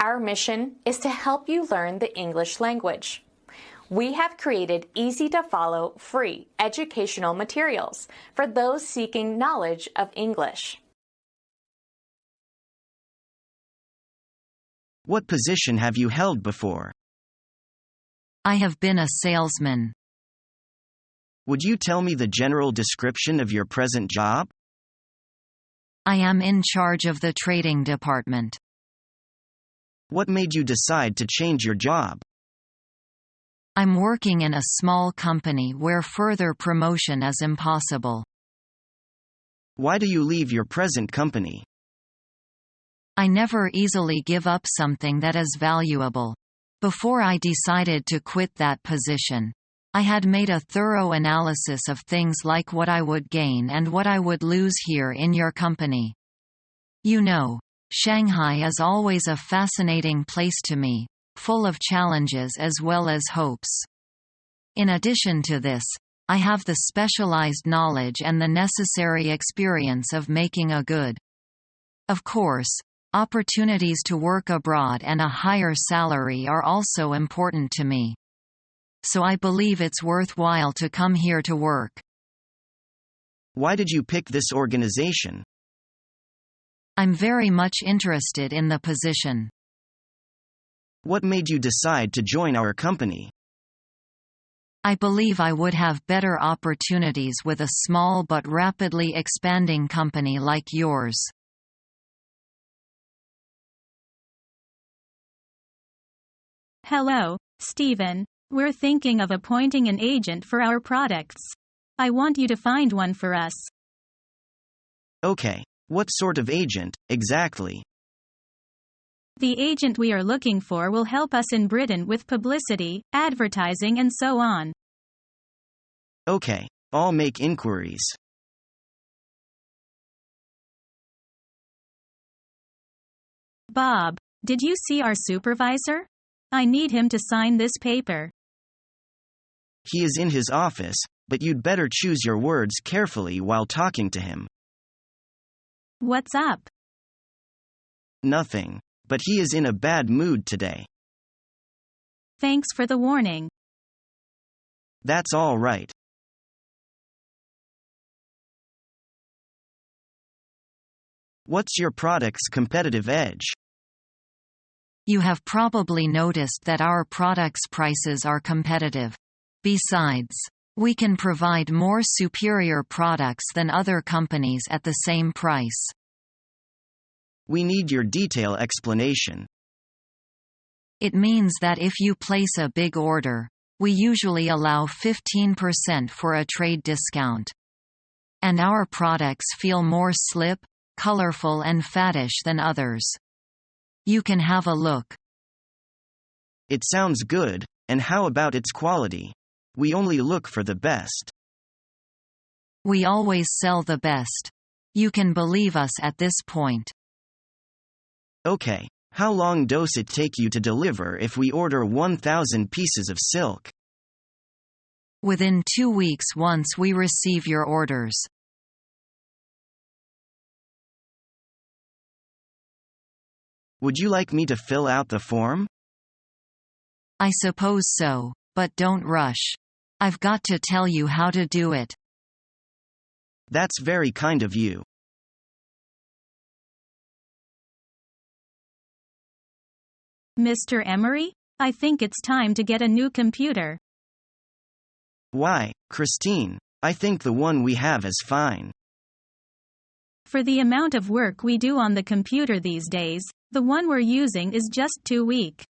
Our mission is to help you learn the English language. We have created easy-to-follow, free educational materials for those seeking knowledge of English. What position have you held before? I have been a salesman. Would you tell me the general description of your present job? I am in charge of the trading department. What made you decide to change your job? I'm working in a small company where further promotion is impossible. Why do you leave your present company? I never easily give up something that is valuable. Before I decided to quit that position, I had made a thorough analysis of things like what I would gain and what I would lose here in your company. You know, Shanghai is always a fascinating place to me, full of challenges as well as hopes. In addition to this, I have the specialized knowledge and the necessary experience of making a good. Of course, opportunities to work abroad and a higher salary are also important to me. So I believe it's worthwhile to come here to work. Why did you pick this organization? I'm very much interested in the position. What made you decide to join our company? I believe I would have better opportunities with a small but rapidly expanding company like yours. Hello, Stephen. We're thinking of appointing an agent for our products. I want you to find one for us. Okay. What sort of agent, exactly? The agent we are looking for will help us in Britain with publicity, advertising and so on. Okay. I'll make inquiries. Bob, did you see our supervisor? I need him to sign this paper. He is in his office, but you'd better choose your words carefully while talking to him. What's up? Nothing. But he is in a bad mood today. Thanks for the warning. That's all right. What's your product's competitive edge? You have probably noticed that our products' prices are competitive. Besides, we can provide more superior products than other companies at the same price. We need your detailed explanation. It means that if you place a big order, we usually allow 15% for a trade discount. And our products feel more slip, colorful and faddish than others. You can have a look. It sounds good, and how about its quality? We only look for the best. We always sell the best. You can believe us at this point. Okay, how long does it take you to deliver if we order 1,000 pieces of silk? Within 2 weeks once we receive your orders. Would you like me to fill out the form? I suppose so, but don't rush. I've got to tell you how to do it. That's very kind of you. Mr. Emery, I think it's time to get a new computer. Why, Christine? I think the one we have is fine. For the amount of work we do on the computer these days, the one we're using is just too weak.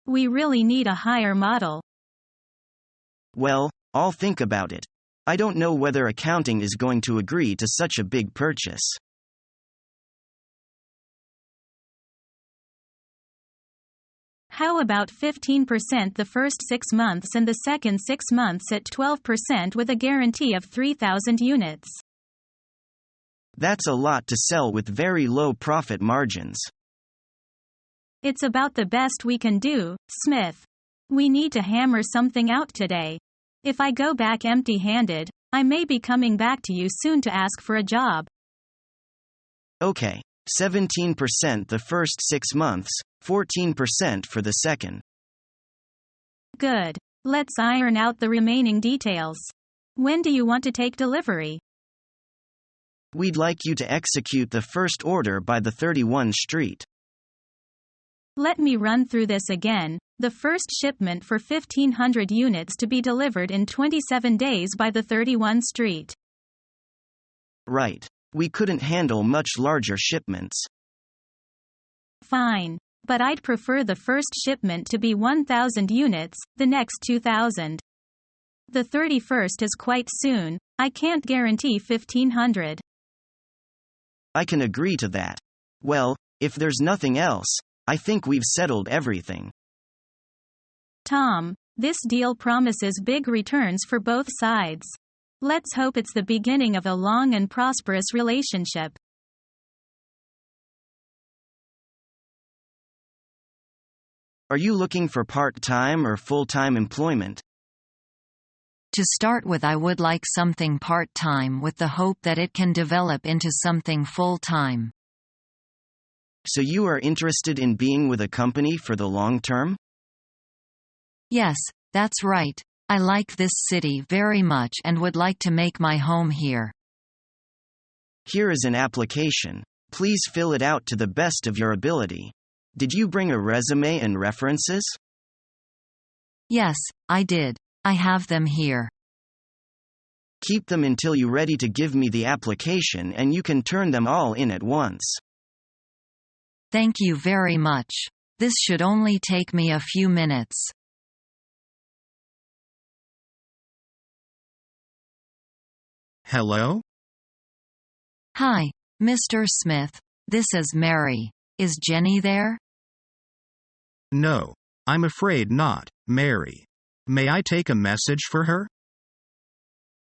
We really need a higher model. Well, I'll think about it. I don't know whether accounting is going to agree to such a big purchase. How about 15% the first 6 months and the second 6 months at 12% with a guarantee of 3,000 units? That's a lot to sell with very low profit margins. It's about the best we can do, Smith. We need to hammer something out today. If I go back empty-handed, I may be coming back to you soon to ask for a job. Okay, 17% the first 6 months, 14% for the second. Good. Let's iron out the remaining details. When do you want to take delivery? We'd like you to execute the first order by the 31 Street. Let me run through this again. The first shipment for 1,500 units to be delivered in 27 days by the 31 Street. Right. We couldn't handle much larger shipments. Fine. But I'd prefer the first shipment to be 1,000 units, the next 2,000. The 31st is quite soon. I can't guarantee 1,500. I can agree to that. Well, if there's nothing else, I think we've settled everything. Tom, this deal promises big returns for both sides. Let's hope it's the beginning of a long and prosperous relationship. Are you looking for part-time or full-time employment? To start with, I would like something part-time with the hope that it can develop into something full-time. So you are interested in being with a company for the long term? Yes, that's right. I like this city very much and would like to make my home here. Here is an application. Please fill it out to the best of your ability. Did you bring a resume and references? Yes, I did. I have them here. Keep them until you're ready to give me the application and you can turn them all in at once. Thank you very much. This should only take me a few minutes. Hello? Hi, Mr. Smith. This is Mary. Is Jenny there? No. I'm afraid not, Mary. May I take a message for her?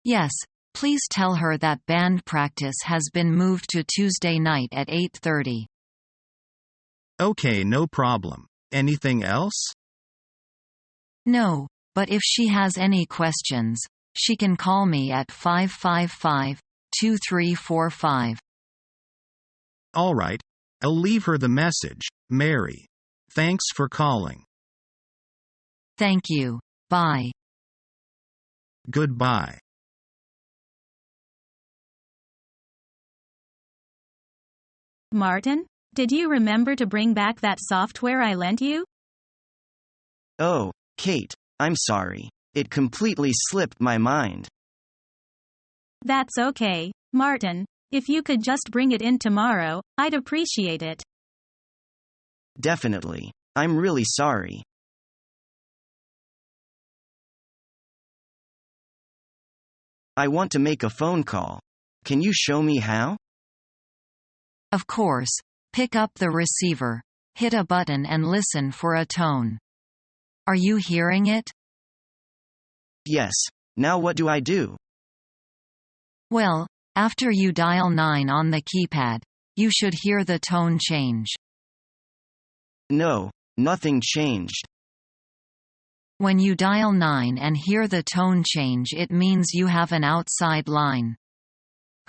Yes, please tell her that band practice has been moved to Tuesday night at 8:30. Okay, no problem. Anything else? No, but if she has any questions, she can call me at 555-2345. All right. I'll leave her the message, Mary. Thanks for calling. Thank you. Bye. Goodbye. Martin, did you remember to bring back that software I lent you? Oh, Kate, I'm sorry. It completely slipped my mind. That's okay, Martin. If you could just bring it in tomorrow, I'd appreciate it. Definitely. I'm really sorry. I want to make a phone call. Can you show me how? Of course. Pick up the receiver, hit a button and listen for a tone. Are you hearing it? Yes. Now what do I do? Well, after you dial 9 on the keypad, you should hear the tone change. No, nothing changed. When you dial 9 and hear the tone change, it means you have an outside line.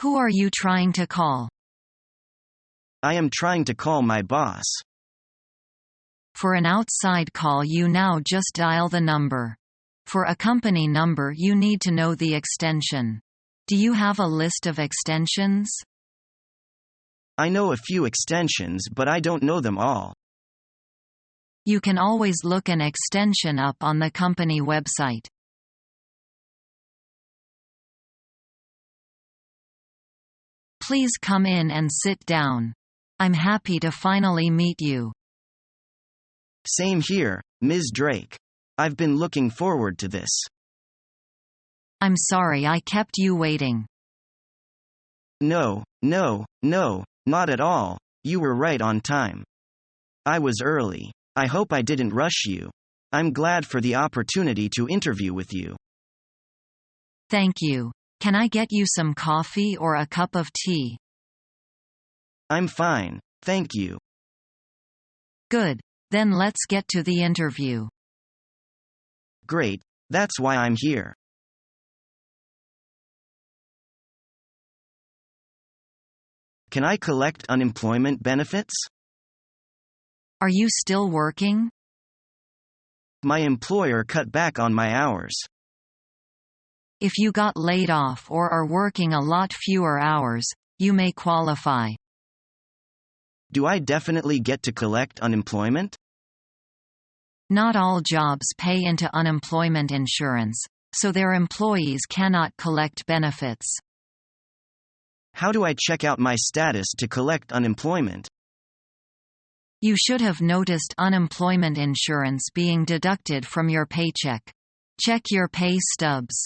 Who are you trying to call? I am trying to call my boss. For an outside call, you now just dial the number. For a company number, you need to know the extension. Do you have a list of extensions? I know a few extensions, but I don't know them all. You can always look an extension up on the company website. Please come in and sit down. I'm happy to finally meet you. Same here, Ms. Drake. I've been looking forward to this. I'm sorry I kept you waiting. No, not at all. You were right on time. I was early. I hope I didn't rush you. I'm glad for the opportunity to interview with you. Thank you. Can I get you some coffee or a cup of tea? I'm fine, thank you. Good. Then let's get to the interview. Great, that's why I'm here. Can I collect unemployment benefits? Are you still working? My employer cut back on my hours. If you got laid off or are working a lot fewer hours, you may qualify. Do I definitely get to collect unemployment? Not all jobs pay into unemployment insurance, so their employees cannot collect benefits. How do I check out my status to collect unemployment? You should have noticed unemployment insurance being deducted from your paycheck. Check your pay stubs.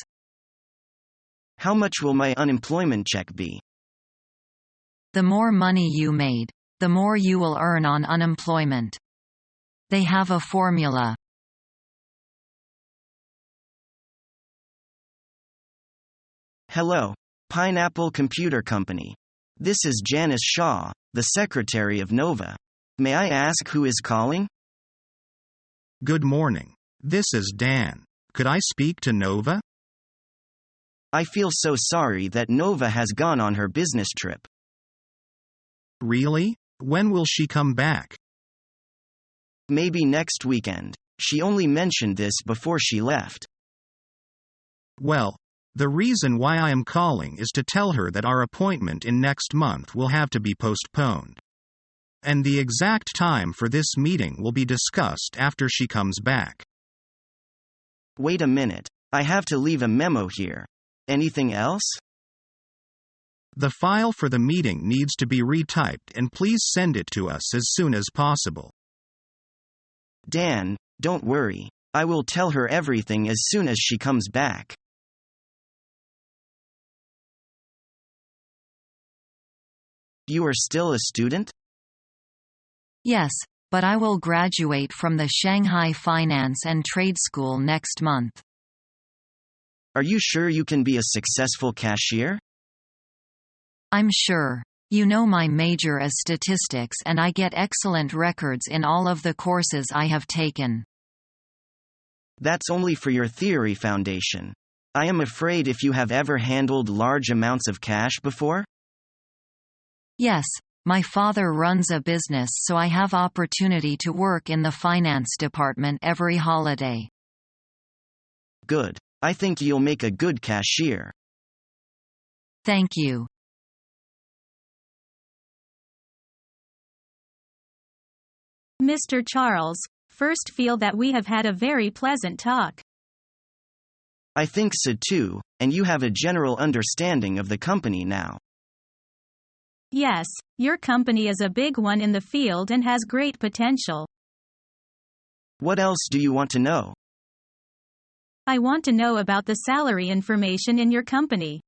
How much will my unemployment check be? The more money you made, the more you will earn on unemployment. They have a formula. Hello, Pineapple Computer Company. This is Janice Shaw, the secretary of Nova. May I ask who is calling? Good morning. This is Dan. Could I speak to Nova? I feel so sorry that Nova has gone on her business trip. Really? When will she come back? Maybe next weekend. She only mentioned this before she left. Well, the reason why I am calling is to tell her that our appointment in next month will have to be postponed. And the exact time for this meeting will be discussed after she comes back. Wait a minute. I have to leave a memo here. Anything else? The file for the meeting needs to be retyped and please send it to us as soon as possible. Dan, don't worry. I will tell her everything as soon as she comes back. You are still a student? Yes, but I will graduate from the Shanghai Finance and Trade School next month. Are you sure you can be a successful cashier? I'm sure. You know my major is statistics and I get excellent records in all of the courses I have taken. That's only for your theory foundation. I am afraid if you have ever handled large amounts of cash before? Yes, my father runs a business, so I have opportunity to work in the finance department every holiday. Good. I think you'll make a good cashier. Thank you. Mr. Charles, first feel that we have had a very pleasant talk. I think so too, and you have a general understanding of the company now. Yes, your company is a big one in the field and has great potential. What else do you want to know? I want to know about the salary information in your company.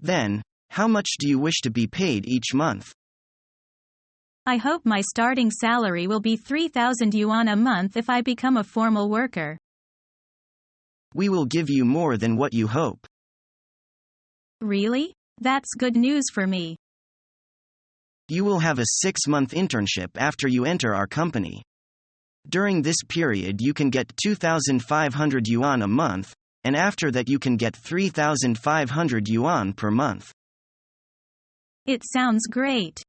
Then, how much do you wish to be paid each month? I hope my starting salary will be 3,000 yuan a month if I become a formal worker. We will give you more than what you hope. Really? That's good news for me. You will have a 6-month internship after you enter our company. During this period you can get 2,500 yuan a month, and after that you can get 3,500 yuan per month. It sounds great.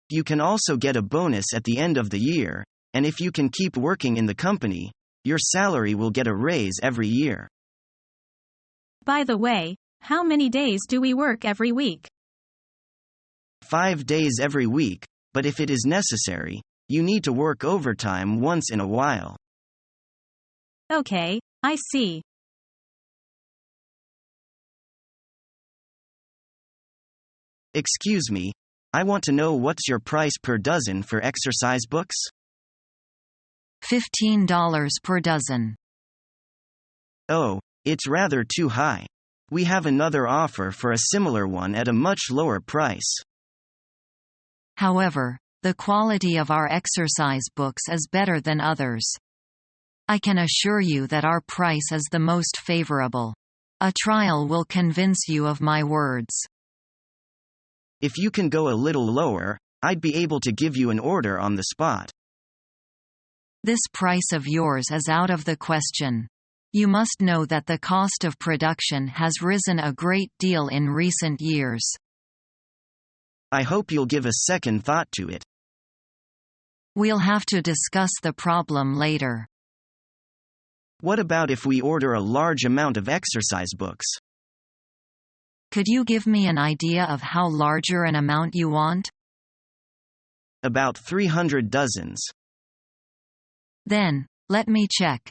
You can also get a bonus at the end of the year, and if you can keep working in the company, your salary will get a raise every year. By the way, how many days do we work every week? 5 days every week, but if it is necessary, you need to work overtime once in a while. Okay, I see. Excuse me, I want to know what's your price per dozen for exercise books? $15 per dozen. Oh, it's rather too high. We have another offer for a similar one at a much lower price. However, the quality of our exercise books is better than others. I can assure you that our price is the most favorable. A trial will convince you of my words. If you can go a little lower, I'd be able to give you an order on the spot. This price of yours is out of the question. You must know that the cost of production has risen a great deal in recent years. I hope you'll give a second thought to it. We'll have to discuss the problem later. What about if we order a large amount of exercise books? Could you give me an idea of how larger an amount you want? About 300 dozens. Then, let me check.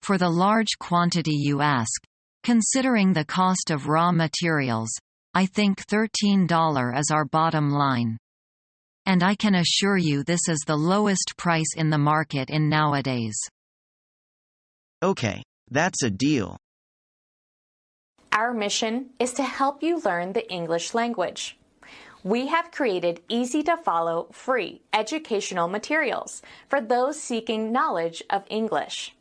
For the large quantity you ask, considering the cost of raw materials, I think $13 is our bottom line. And I can assure you this is the lowest price in the market in nowadays. Okay, that's a deal. Our mission is to help you learn the English language. We have created easy-to-follow, free educational materials for those seeking knowledge of English.